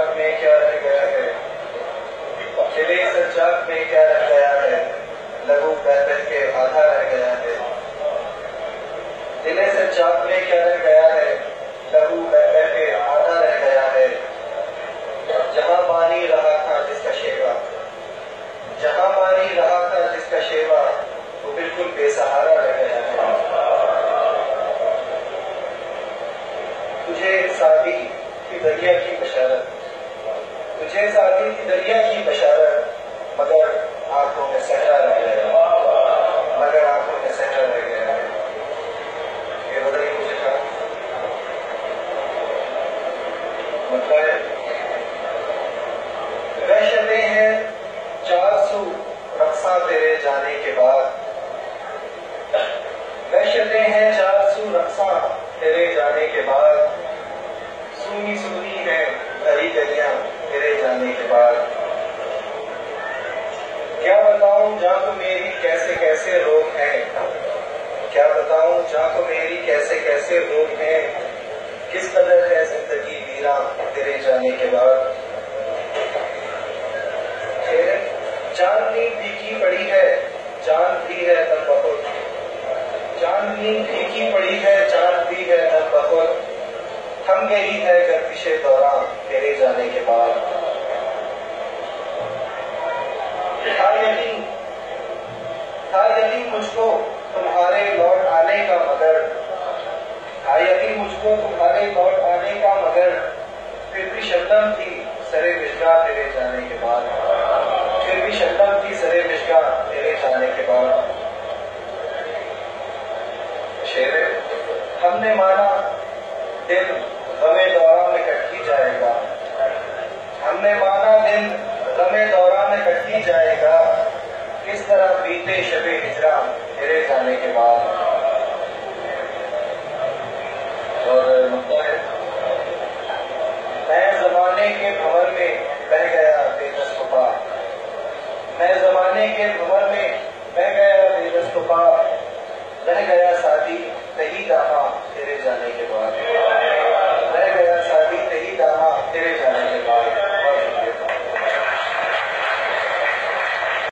सज्जाद में क्या रह गया है, खिले सज्जाद में क्या रह गया है, लहू बह बह के आधा रह गया है। दिले सज्जाद में क्या रह गया है, लहू बह बह के आधा रह गया है। जहां मानी रहा था जिसका शेवा, जहां मानी रहा था जिसका शेवा, वो बिल्कुल बेसहारा रह गया है। तुझे सादी की दरिया की बशारत, तुझे सादी की दरिया की बशारत, मगर आंखों में सहरा रह गया, मगर आंखों में सहरा रह गया है। ये बताइए मुझे क्या मतलब है। वहशतें हैं 400 रक्सा तेरे जाने के बाद, वहशतें हैं 400 रक्सा तेरे जाने के बाद, सूनी सूनी है गली गलियां तेरे जाने के बाद। क्या बताऊं जां तो मेरी कैसे कैसे रोग हैं, क्या बताऊं जां तो मेरी कैसे कैसे रोग हैं, किस कदर है जिंदगी वीरा तेरे जाने के बाद। चांदनी फीकी पड़ी है, चांद भी है तब बहुत, चांदनी फीकी पड़ी है, चांद भी है तब बहुत, थम गई है गर्दिशे दौरान तेरे जाने के बाद। था यकीन मुझको तुम्हारे लौट आने का मगर, था यकीन मुझको तुम्हारे लौट आने का मगर, फिर भी शबनम थी सरे मिश्रा तेरे जाने के बाद, फिर भी शबनम थी सरे मिश्रा तेरे जाने के बाद। शेर हमने माना दिन गमे दौरा में कट ही जाएगा, हमने माना दिन गमे दौरा में कट ही जाएगा, किस तरह बीते शबे हिजरा तेरे जाने के बाद। और मुद्दा है मैं जमाने के